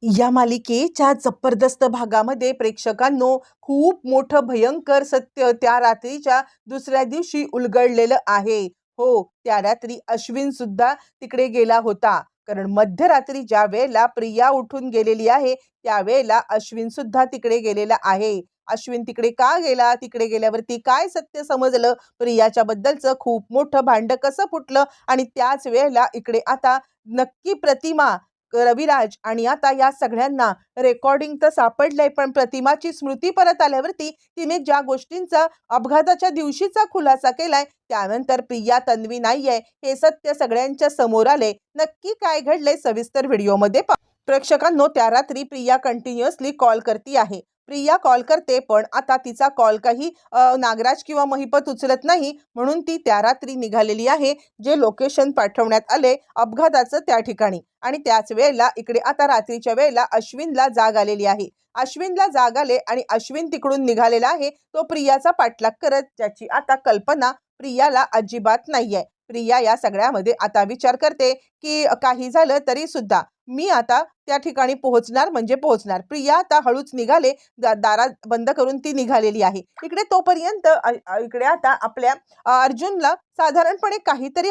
या मालिकेच्या जबरदस्त भागामध्ये प्रेक्षकांनो खूप मोठं भयंकर सत्य त्या रात्रीच्या दुसऱ्या दिवशी उलगडलेलं आहे. हो, त्या रात्री अश्विन सुद्धा तिकडे गेला होता. कारण मध्यरात्री ज्या वेळेला प्रिया उठून गेलेली आहे, त्यावेळेला अश्विन सुद्धा तिकडे गेलेला आहे. अश्विन तिकडे का गेला? तिकडे गेल्यावरती काय सत्य समजलं? प्रियाच्या बद्दलचं खूप मोठं भांड कसं फुटलं? आणि त्याच वेळेला इकडे आता नक्की प्रतिमा रविराज आणि आता या सगळ्यांना रेकॉर्डिंग तर सापडलंय, पण प्रतिमाची स्मृती परत आल्यावरती तिने ज्या गोष्टींचा अपघाताच्या दिवशीचा खुलासा केलाय, त्यानंतर प्रिया तन्वी नाहीये हे सत्य सगळ्यांच्या समोर आले. नक्की काय घडलंय सविस्तर व्हिडिओमध्ये प्रेक्षकांनो, त्या रात्री प्रिया कंटिन्युअसली कॉल करती आहे. प्रिया कॉल करते, पण आता तिचा कॉल काही नागराज किंवा महिपत उचलत नाही, म्हणून ती त्या रात्री निघालेली आहे जे लोकेशन पाठवण्यात आले अपघाताचं त्या ठिकाणी. आणि त्याच वेळेला इकडे आता रात्रीच्या वेळेला अश्विनला जाग आलेली आहे. अश्विनला जाग आले आणि अश्विन तिकडून निघालेला आहे तो प्रियाचा पाठलाग करत, ज्याची आता कल्पना प्रियाला अजिबात नाहीये. प्रिया या सगळ्यामध्ये आता विचार करते की काही झालं तरी सुद्धा मी आता त्या ठिकाणी पोहोचणार म्हणजे पोहोचणार. प्रिया आता हळूच निघाले, दारात बंद करून ती निघालेली आहे. इकडे तोपर्यंत इकडे आता आपल्या अर्जुनला साधारणपणे काहीतरी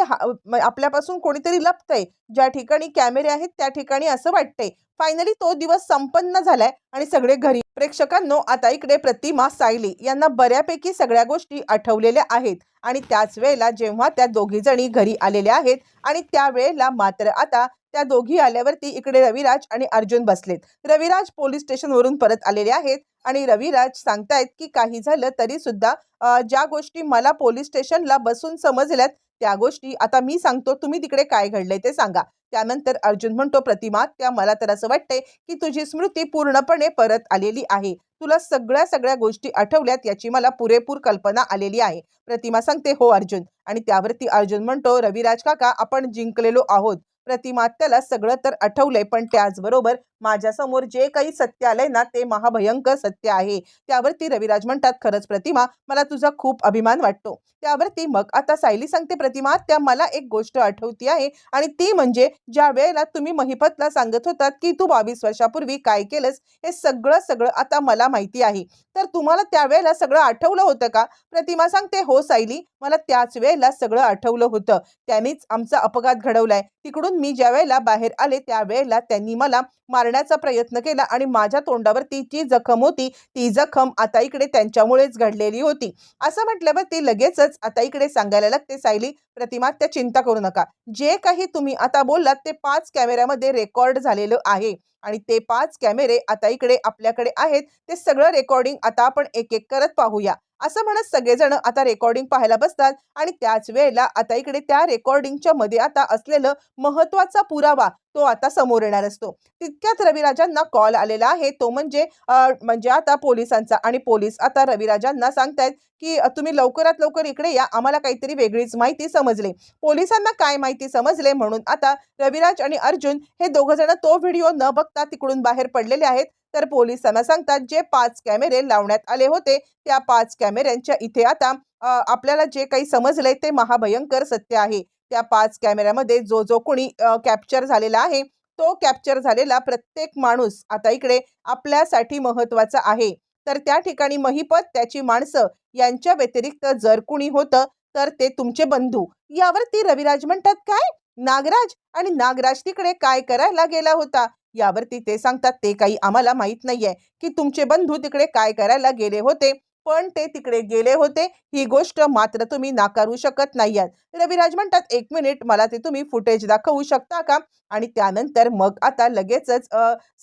आपल्यापासून कोणीतरी लपतंय. ज्या ठिकाणी कॅमेरे आहेत त्या ठिकाणी असं वाटतंय. फायनली तो दिवस संपन्न झालाय आणि सगळे घरी. प्रेक्षकांनो, आता इकडे प्रतिमा सायली यांना बऱ्यापैकी सगळ्या गोष्टी आठवलेल्या आहेत आणि त्याच वेळेला जेव्हा त्या दोघी जणी घरी आलेल्या आहेत आणि त्यावेळेला मात्र आता त्या दोघी आल्यावरती इकडे रविराज आणि अर्जुन बसलेत. रविराज पोलीस स्टेशनवरून परत आलेले आहेत आणि रविराज सांगतायत की काही झालं तरी सुद्धा ज्या गोष्टी मला पोलीस स्टेशनला बसून समजल्यात त्या गोष्टी आता मी सांगतो, तुम्ही तिकडे काय घडलंय ते सांगा. त्यानंतर अर्जुन म्हणतो, प्रतिमा, त्या मला तर असं वाटतंय की तुझी स्मृती पूर्णपणे परत आलेली आहे. तुला सगळ्या गोष्टी आठवल्यात याची मला पुरेपूर कल्पना आलेली आहे. प्रतिमा सांगते, हो अर्जुन. आणि त्यावरती अर्जुन म्हणतो, रविराज काका, आपण जिंकलेलो आहोत. प्रतिमा, त्याला सगळं तर आठवलंय, पण त्याचबरोबर माझ्यासमोर जे काही सत्य आलंय ना ते महाभयंकर सत्य आहे. त्यावरती रविराज म्हणतात, खरंच प्रतिमा, मला तुझा खूप अभिमान वाटतो. त्यावरती मग आता सायली सांगते, प्रतिमा, त्या मला एक गोष्ट आठवती आहे आणि ती म्हणजे ज्या वेळेला तुम्ही महिपतला सांगत होतात की तू 22 वर्षापूर्वी काय केलंस हे सगळं आता मला माहिती आहे. तर तुम्हाला त्यावेळेला सगळं आठवलं होतं का? प्रतिमा सांगते, हो सायली, मला त्याच वेळेला सगळं आठवलं होतं. त्यांनीच आमचा अपघात घडवलाय. तिकडून मी ज्या वेळेला बाहेर आले त्यावेळेला त्यांनी मला मारण्याचा प्रयत्न केला आणि माझ्या तोंडावरती जी जखम होती ती जखम आता इकडे त्यांच्यामुळेच घडलेली होती. असं म्हटल्यावर ती लगेचच आता इकडे सांगायला लागते, सायली, प्रतिमा, त्या चिंता करू नका. जे काही तुम्ही आता बोललात ते 5 कॅमेऱ्यामध्ये रेकॉर्ड झालेलं आहे आणि ते 5 कॅमेरे आता इकडे आपल्याकडे आहेत. ते सगळं रेकॉर्डिंग आता आपण एक एक करत पाहूया. असं म्हणत सगळेजण आता रेकॉर्डिंग पाहायला बसतात आणि त्याच वेळेला आता इकडे त्या रेकॉर्डिंगच्या मध्ये आता असलेलं महत्वाचा पुरावा तो आता समोर येणार असतो. तितक्यात रविराजांना कॉल आलेला आहे, तो म्हणजे आता पोलिसांचा. आणि पोलीस आता रविराजांना सांगतायत की तुम्ही लवकरात लवकर इकडे या, आम्हाला काहीतरी वेगळीच माहिती समजले. पोलिसांना काय माहिती समजले म्हणून आता रविराज आणि अर्जुन हे दोघं जण तो व्हिडिओ न बघता तिकडून बाहेर पडलेले आहेत. तर पोलिसांना सांगतात, जे 5 कॅमेरे लावण्यात आले होते त्या 5 कॅमेऱ्यांच्या इथे आता आपल्याला जे काही समजलंय ते महाभयंकर सत्य आहे. त्या 5 कॅमेऱ्यामध्ये जो कोणी कॅप्चर झालेला आहे तो कॅप्चर झालेला प्रत्येक माणूस आता इकडे आपल्यासाठी महत्वाचा आहे. तर त्या ठिकाणी महिपत, त्याची माणसं यांच्या व्यतिरिक्त जर कुणी होतं तर ते तुमचे बंधू. यावरती रविराज म्हणतात, काय? नागराज? आणि नागराज तिकडे काय करायला गेला होता? यावरती ते सांगतात, ते काही आम्हाला माहित नाहीये की तुमचे बंधू तिकडे काय करायला गेले होते, पण ते तिकडे गेले होते ही गोष्ट मात्र तुम्ही नाकारू शकत नाहीयात. रविराज म्हणतात, एक मिनिट, मला ते तुम्ही फुटेज दाखवू शकता का? आणि त्यानंतर मग आता लगेचच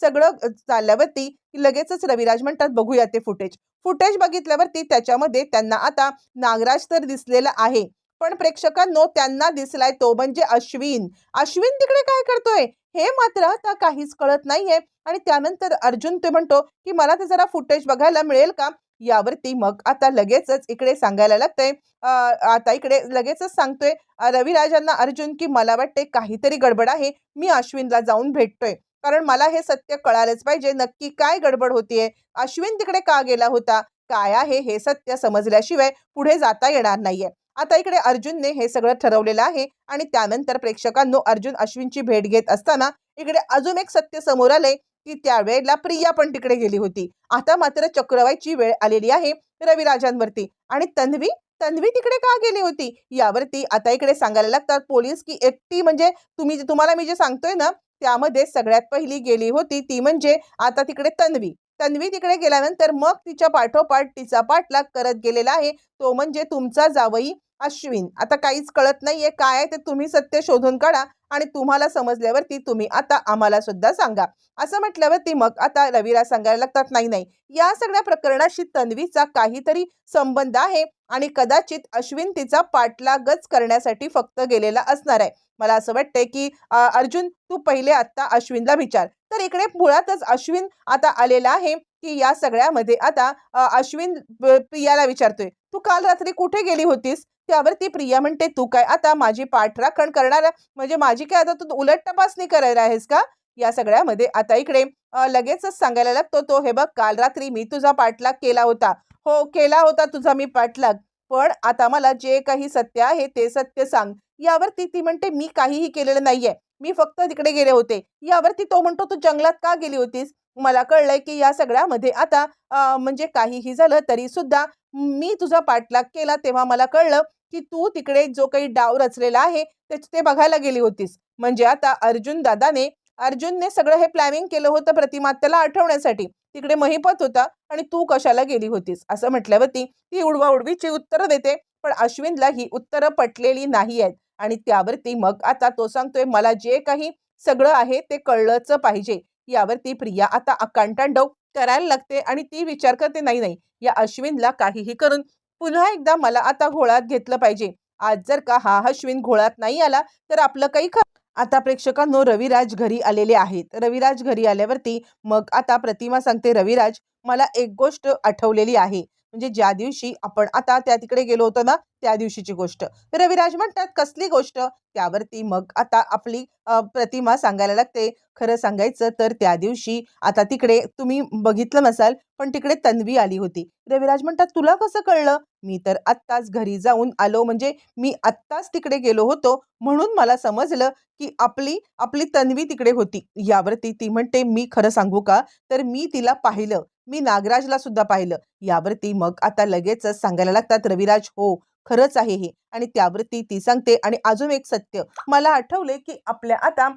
सगळं चालल्यावरती लगेचच रविराज म्हणतात, बघूया ते फुटेज. फुटेज बघितल्यावरती त्याच्यामध्ये त्यांना आता नागराज तर दिसलेला आहे, पण प्रेक्षकांनो त्यांना दिसलाय तो म्हणजे अश्विन. अश्विन तिकडे काय करतोय हे मात्र आता काहीच कळत नाहीये. आणि त्यानंतर अर्जुन ते म्हणतो की मला ते जरा फुटेज बघायला मिळेल का? यावरती मग आता लगेचच इकडे सांगायला लागतंय, आता इकडे लगेचच सांगतोय रविराजांना अर्जुन की मला वाटते काहीतरी गडबड आहे, मी अश्विनला जाऊन भेटतोय. कारण मला हे सत्य कळालंच पाहिजे, नक्की काय गडबड होतीये, अश्विन तिकडे का गेला होता, काय आहे हे सत्य समजल्याशिवाय पुढे जाता येणार नाहीये. आता इकडे अर्जुनने हे सगळं ठरवलेलं आहे आणि त्यानंतर प्रेक्षकांनो, अर्जुन अश्विनची भेट घेत असताना इकडे अजून एक सत्य समोर आले. की त्यावेळेला प्रिया पण तिकडे गेली होती. आता मात्र चक्र व्हायची वेळ आलेली आहे रविराजांवरती. आणि तन्वी तन्वी तिकडे का गेली होती यावरती आता इकडे सांगायला लागतात पोलीस की एकटी म्हणजे तुम्हाला मी जे सांगतोय ना त्यामध्ये सगळ्यात पहिली गेली होती ती म्हणजे आता तिकडे तन्वी. तन्वी तिकडे गेल्यानंतर मग तिच्या पाठोपाठ तिचा पाठलाग करत गेलेला आहे तो म्हणजे तुमचा जावई अश्विन. आता काहीच कळत नाहीये काय आहे ते तुम्ही सत्य शोधून काढा आणि तुम्हाला समजल्यावरती तुम्ही आता आम्हाला सुद्धा सांगा. असं म्हटल्यावरती मग आता रविराज सांगायला लागतात नाही नाही या सगळ्या प्रकरणाशी तन्वीचा काहीतरी संबंध आहे आणि कदाचित अश्विन तिचा पाठलागच करण्यासाठी फक्त गेलेला असणार आहे. मला असं वाटतंय की अर्जुन तू पहिले आता अश्विनला विचार. तर इकडे मुळातच अश्विन आता आलेला आहे की या सगळ्यामध्ये आता अश्विन प्रियाला विचारतोय तू काल रात्री कुठे गेली होतीस. त्यावरती प्रिया म्हणते तू काय आता माझी पाठराखण करणार म्हणजे माझी काय आता तू उलट तपासणी करायला आहेस का. या सगळ्यामध्ये आता इकडे लगेचच सांगायला लागतो तो हे बघ काल रात्री मी तुझा पाठलाग केला होता. हो केला होता तुझा मी पाठलाग. पण आता मला जे काही सत्य आहे ते सत्य सांग. यावरती ती म्हणते मी काहीही केलेलं नाहीये मी फक्त तिकडे गेले होते. यावरती तो म्हणतो तू जंगलात का गेली होतीस. मला कळलंय की या सगळ्यामध्ये आता म्हणजे काहीही झालं तरी सुद्धा मी तुझा पाठलाग केला तेव्हा मला कळलं की तू तिकडे जो काही डाव रचलेला आहे ते बघायला गेली होतीस. म्हणजे आता अर्जुनने सगळं हे प्लॅनिंग केलं होतं प्रतिमा त्याला आठवण्यासाठी. तिकडे महिपत होता आणि तू कशाला गेली होतीस असं म्हटल्यावरती ती उडवाउडवीची उत्तरं देते. पण अश्विनला ही उत्तरं पटलेली नाही आहेत आणि त्यावरती मग आता तो सांगतोय मला जे काही सगळं आहे ते कळलंच पाहिजे. यावरती प्रिया आता आकांतांडव करायला लागते आणि ती विचार करते नाही नाही या अश्विनला काहीही करून पुन्हा एकदा मला आता घोळात घेतलं पाहिजे. आज जर का हा अश्विन घोळात नाही आला तर आपलं काही आता प्रेक्षकांनो रविराज घरी आलेले आहेत. रविराज घरी आल्यावरती मग आता प्रतिमा सांगते रविराज मला एक गोष्ट आठवलेली आहे. म्हणजे ज्या दिवशी आपण आता त्या तिकडे गेलो होतो ना त्या दिवशीची गोष्ट. रविराज म्हणतात कसली गोष्ट. त्यावरती मग आता आपली प्रतिमा सांगायला लागते खरं सांगायचं तर त्या दिवशी आता तिकडे तुम्ही बघितलं नसाल पण तिकडे तन्वी आली होती. रविराज म्हणतात तुला कसं कळलं. मी तर आत्ताच घरी जाऊन आलो म्हणजे मी आत्ताच तिकडे गेलो होतो म्हणून मला समजलं की आपली आपली तन्वी तिकडे होती. यावरती ती म्हणते मी खरं सांगू का तर मी तिला पाहिलं. मी नागराजला सुद्धा पाहिलं. यावरती मग आता लगेचच सांगायला लागतात रविराज हो खरंच आहे हे. आणि त्यावरती ती सांगते आणि अजून एक सत्य मला आठवले की आपल्या आता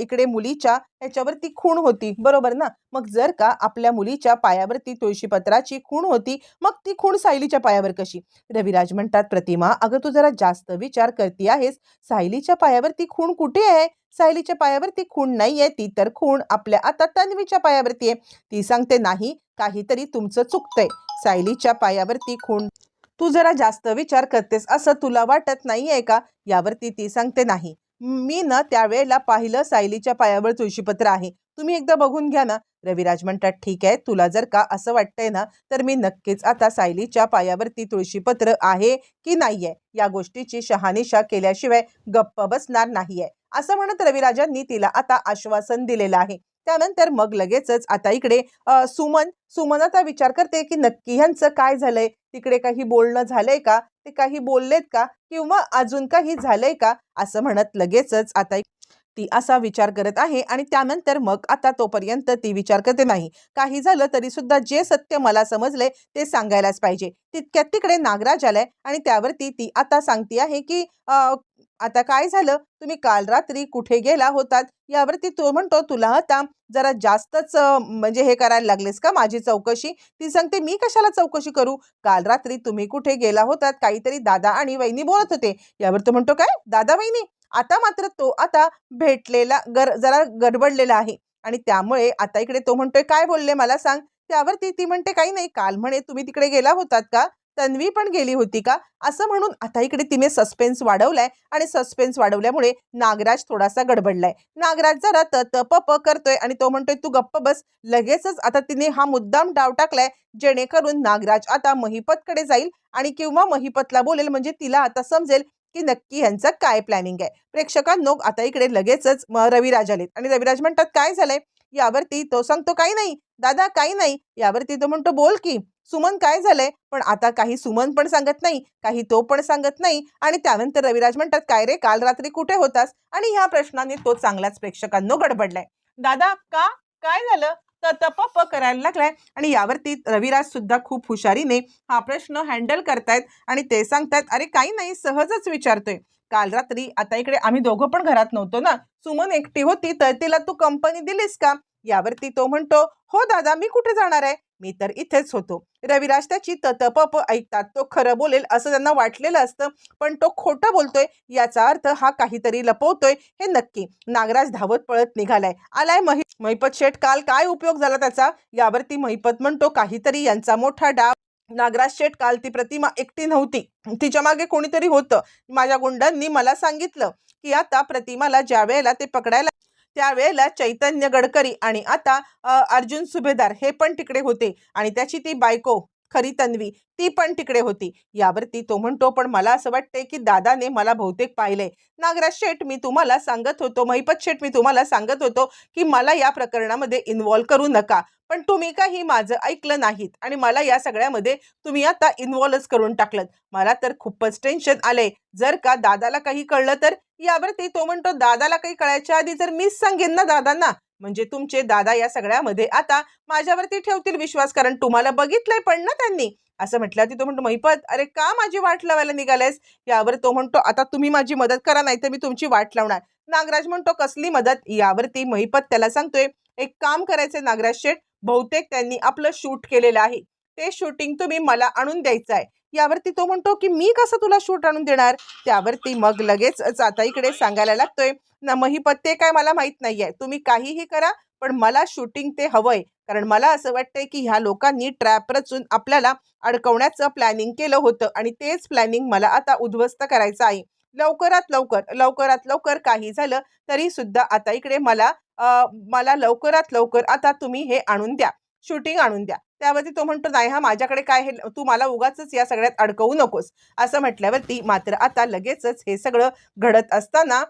इकडे मुलीच्या ह्याच्यावरती खूण होती बरोबर ना. मग जर का आपल्या मुलीच्या पायावरती तुळशीपत्राची खूण होती मग ती खूण सायलीच्या पायावर कशी. रविराज म्हणतात प्रतिमा अगं तू जरा जास्त विचार करती आहेस. सायलीच्या पायावरती खूण कुठे आहे. सायलीच्या पायावरती खूण नाहीये ती तर खूण आपल्या आता तन्वीच्या पायावरती आहे. ती सांगते नाही काहीतरी तुमचं चुकतंय. सायलीच्या पायावरती खूण तू जरा जास्त विचार करतेस असं तुला वाटत नाहीये का. यावरती ती सांगते नाही मी ना त्यावेळेला पाहिलं सायलीच्या पायावर तुळशीपत्र आहे. तुम्ही एकदा बघून घ्या ना. रविराज म्हणतात ठीक आहे तुला जर का असं वाटतंय ना तर मी नक्कीच आता सायलीच्या पायावरती तुळशीपत्र आहे की नाहीये या गोष्टीची शहानिशा केल्याशिवाय गप्प बसणार नाहीये. असं म्हणत रविराजांनी तिला आता आश्वासन दिलेलं आहे. त्यानंतर मग लगेचच आता इकडे सुमन आता विचार करते की नक्की ह्यांचं काय झालंय. तिकडे काही बोलणं झालंय का ते काही बोललेत का किंवा अजून काही झालंय का असं म्हणत लगेचच आता ती असा विचार करत आहे. आणि त्यानंतर मग आता तोपर्यंत ती विचार करते नाही काही झालं तरी सुद्धा जे सत्य मला समजलंय ते सांगायलाच पाहिजे. तितक्यात तिकडे नागराज आलाय आणि त्यावरती ती आता सांगते आहे की आता काय झालं तुम्ही काल रात्री कुठे गेला होतात. यावरती तो म्हणतो तुला आता जरा जास्तच म्हणजे हे करायला लागलेस का माझी चौकशी. ती सांगते मी कशाला चौकशी करू. काल रात्री तुम्ही कुठे गेला होतात काहीतरी दादा आणि वहिनी बोलत होते. यावर तो म्हणतो काय दादा वहिनी. आता मात्र तो आता भेटलेला जरा गडबडलेला आहे आणि त्यामुळे आता इकडे तो म्हणतोय काय बोलले मला सांग. त्यावरती ती म्हणते काही नाही काल म्हणे तुम्ही तिकडे गेला होतात का तन्वी पण गेली होती का. असं म्हणून आता इकडे तिने सस्पेन्स वाढवलाय आणि सस्पेन्स वाढवल्यामुळे नागराज थोडासा गडबडलाय. नागराज जरा तप करतोय आणि तो म्हणतोय तू गप्प बस. लगेचच आता तिने हा मुद्दाम डाव टाकलाय जेणेकरून नागराज आता महिपतकडे जाईल आणि किंवा महिपतला बोलेल म्हणजे तिला आता समजेल की नक्की ह्यांचं काय प्लॅनिंग आहे. प्रेक्षकांनो आता इकडे लगेचच रविराज आलेत आणि रविराज म्हणतात काय झालंय. यावरती तो सांगतो काही नाही दादा काही नाही. यावरती तो म्हणतो बोल की सुमन काय झालंय. पण आता काही सुमन पण सांगत नाही काही तो पण सांगत नाही. आणि त्यानंतर रविराज म्हणतात काय रे काल रात्री कुठे होतास. आणि ह्या प्रश्नाने तो चांगल्याच प्रेक्षकांनो गडबडलाय. दादा का काय झालं? तर तप करायला लागलाय आणि यावरती रविराज सुद्धा खूप हुशारीने हा प्रश्न हँडल करतायत आणि ते सांगतायत, अरे काही नाही, सहजच विचारतोय. काल रात्री आता इकडे आम्ही दोघं पण घरात नव्हतो ना, सुमन एकटी होती, तर तिला तू कंपनी दिलीस का? यावरती तो म्हणतो, हो दादा, मी कुठे जाणार आहे, मी तर इथेच होतो. रविराज त्याची तप ऐकतात. तो खरं बोलेल असं त्यांना वाटलेलं असतं, पण तो खोटं बोलतोय याचा अर्थ हा काहीतरी लपवतोय हे नक्की. नागराज धावत पळत निघालाय. आलाय महिपत शेठ, काल काय उपयोग झाला त्याचा? यावरती महिपत म्हणतो, काहीतरी यांचा मोठा डाव. नागराज शेठ, काल ती प्रतिमा एकटी नव्हती, तिच्या मागे कोणीतरी होतं. माझ्या गुंडांनी मला सांगितलं की आता प्रतिमाला ज्या वेळेला ते पकडायला, त्यावेळेला चैतन्य गडकरी आणि आता अर्जुन सुभेदार हे पण तिकडे होते आणि त्याची ती बायको खरी तन्वी ती पण तिकडे होती. यावरती तो म्हणतो, पण मला असं वाटतंय की दादाने मला बहुतेक पाहिलंय. नागराज शेठ, मी तुम्हाला सांगत होतो, महिपत शेठ, मी तुम्हाला सांगत होतो की मला या प्रकरणामध्ये इन्व्हॉल्व करू नका, पण तुम्ही काही माझं ऐकलं नाहीत आणि मला या सगळ्यामध्ये तुम्ही आता इन्व्हॉल्वच करून टाकलं. मला तर खूपच टेन्शन आलंय, जर का दादाला काही कळलं तर. यावरती तो म्हणतो, दादाला काही कळायच्या आधी जर मीच सांगेन ना दादांना, म्हणजे तुमचे दादा या सगळ्यामध्ये आता माझ्यावरती ठेवतील विश्वास, कारण तुम्हाला बघितलंय पण ना त्यांनी. असं म्हटल्यावरती तो म्हणतो, महिपत, अरे का माझी वाट लावायला निघालायस? यावर तो म्हणतो, आता तुम्ही माझी मदत करा, नाही तर मी तुमची वाट लावणार. नागराज म्हणतो, कसली मदत? यावरती महिपत त्याला सांगतोय, एक काम करायचंय नागराज शेठ, बहुतेक त्यांनी आपलं शूट केलेलं आहे, ते शूटिंग तुम्ही मला आणून द्यायचं आहे. यावरती तो म्हणतो की मी कसं तुला शूट आणून देणार? त्यावरती मग लगेच आता इकडे सांगायला लागतोय ना, महिपत, ते काय मला माहित नाहीये, तुम्ही काहीही करा, पण मला शूटिंग ते हवंय, कारण मला असं वाटतंय की ह्या लोकांनी ट्रॅप रचून आपल्याला अडकवण्याचं प्लॅनिंग केलं होतं आणि तेच प्लॅनिंग मला आता उद्ध्वस्त करायचं आहे. लवकरात लवकर काही झालं तरी सुद्धा आता इकडे मला लवकरात लवकर आता तुम्ही हे आणून द्या, शूटिंग आणून द्या. त्यावरती तो म्हणतो, नाही हा, माझ्याकडे काय, हे तू मला उगाचच या सगळ्यात अडकवू नकोस. असं म्हटल्यावरती मात्र आता लगेचच हे सगळं घडत असताना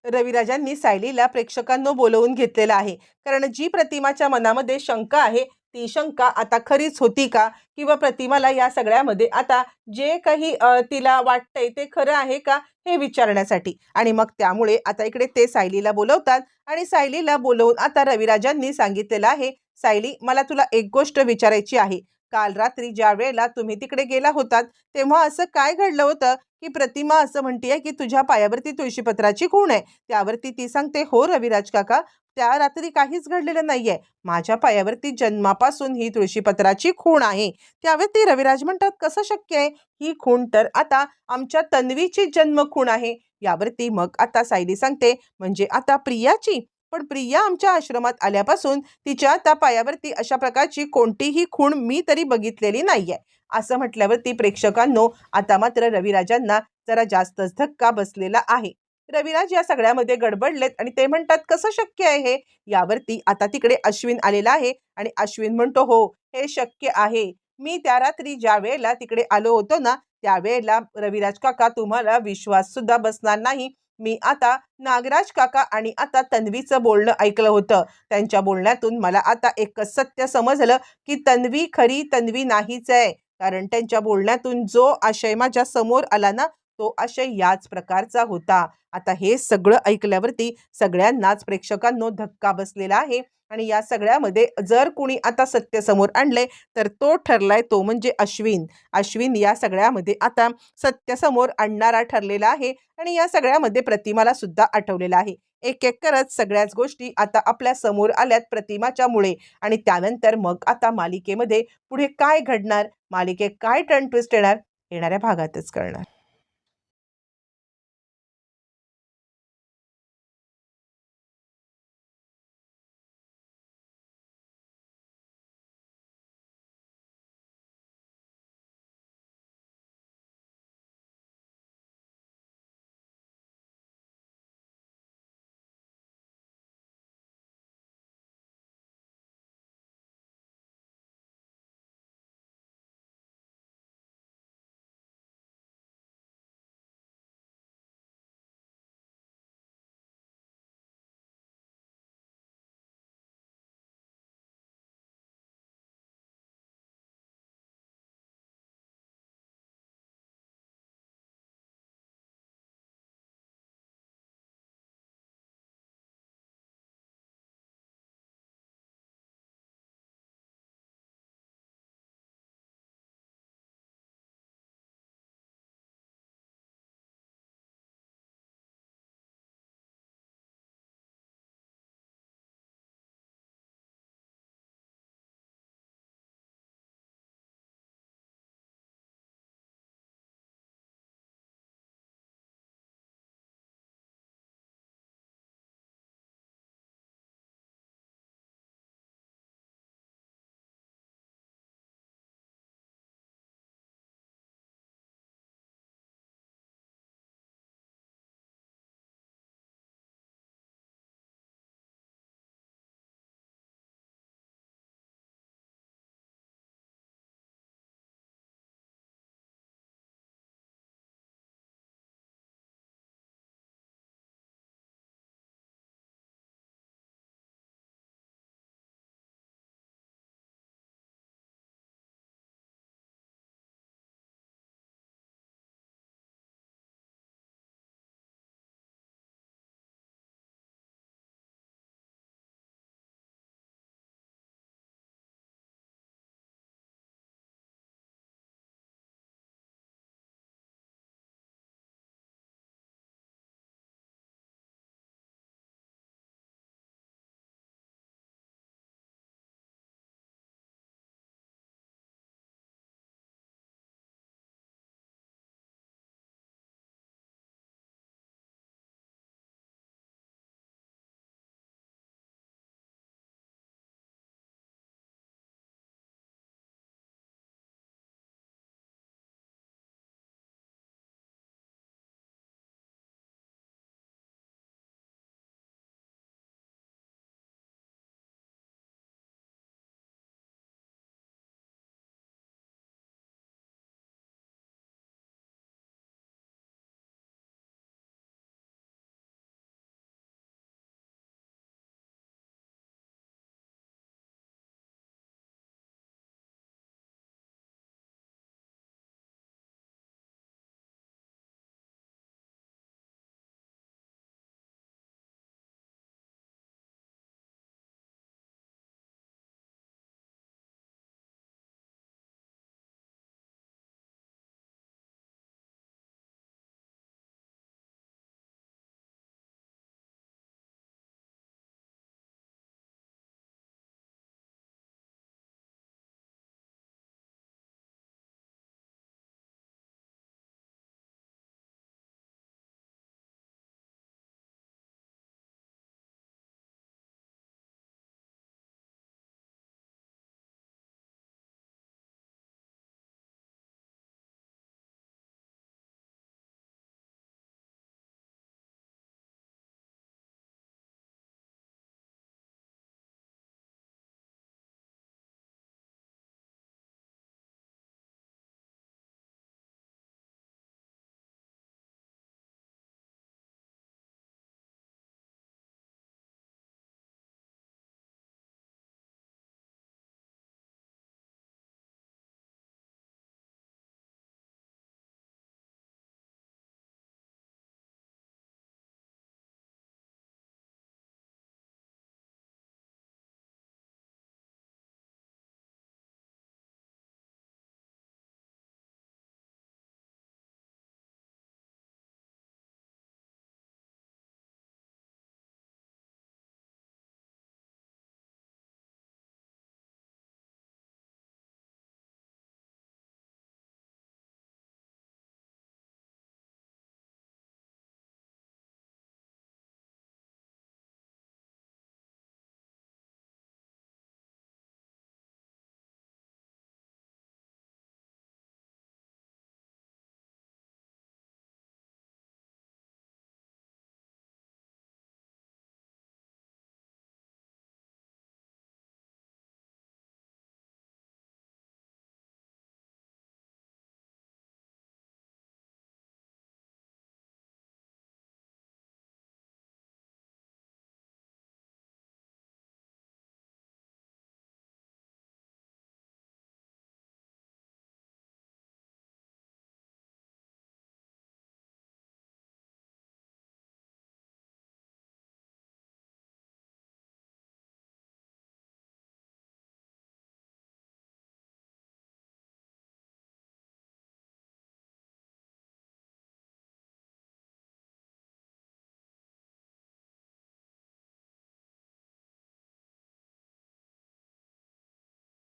रविराजांनी सायलीला प्रेक्षकांनो बोलवून घेतलेलं आहे, कारण जी प्रतिमाच्या मनामध्ये शंका आहे, ती शंका आता खरीच होती का, किंवा प्रतिमाला या सगळ्यामध्ये आता जे काही तिला वाटतंय ते खरं आहे का, हे विचारण्यासाठी. आणि मग त्यामुळे आता इकडे ते सायलीला बोलवतात आणि सायलीला बोलवून आता रविराजांनी सांगितलेलं आहे, सायली, मला तुला एक गोष्ट विचारायची आहे. काल रात्री ज्या वेळेला तुम्ही तिकडे गेला होतात, तेव्हा असं काय घडलं होतं की प्रतिमा असं म्हणतीये की तुझ्या पायावरती तुळशीपत्राची खूण आहे? त्यावरती ती सांगते, हो रविराज काका, त्या रात्री काहीच घडलेलं नाहीये, माझ्या पायावरती जन्मापासून ही तुळशीपत्राची खूण आहे. त्यावरती रविराज म्हणतात, कसं शक्य आहे? ही खूण तर आता आमच्या तन्वीची जन्म खूण आहे. यावरती मग आता सायली सांगते, म्हणजे आता प्रियाची? पण प्रिया आमच्या आश्रमात आल्यापासून तिच्या त्या पायावरती अशा प्रकारची कोणतीही खूण मी तरी बघितलेली नाहीये. असं म्हटल्यावरती प्रेक्षकांनो आता मात्र रविराजांना जरा जास्तच धक्का बसलेला आहे. रविराज या सगळ्यामध्ये गडबडलेत आणि ते म्हणतात, कसं शक्य आहे हे? यावरती आता तिकडे अश्विन आलेला आहे आणि अश्विन म्हणतो, हो, हे शक्य आहे. मी त्या रात्री ज्या वेळेला तिकडे आलो होतो ना, त्यावेळेला रविराज काका, तुम्हाला विश्वास सुद्धा बसणार नाही, मी आता नागराज काका आणि आता तन्वीचं बोलणं ऐकलं होतं. त्यांच्या बोलण्यातून मला आता एकच सत्य समजलं की तन्वी खरी तन्वी नाहीच आहे, कारण त्यांच्या बोलण्यातून जो आशय माझ्या समोर आला ना, तो आशय याच प्रकारचा होता. आता हे सगळं ऐकल्यावरती सगळ्यांनाच प्रेक्षकांनो धक्का बसलेला आहे आणि या सगळ्यामध्ये जर कुणी आता सत्य समोर आणलंय, तर तो ठरलाय, तो म्हणजे अश्विन. अश्विन या सगळ्यामध्ये आता सत्य समोर आणणारा ठरलेला आहे आणि या सगळ्यामध्ये प्रतिमाला सुद्धा आठवलेला आहे. एक एक करत सगळ्याच गोष्टी आता आपल्या समोर आल्यात प्रतिमाच्या मुळे. आणि त्यानंतर मग आता मालिकेमध्ये पुढे काय घडणार, मालिकेत काय टर्न ट्विस्ट येणार, येणाऱ्या भागातच कळणार.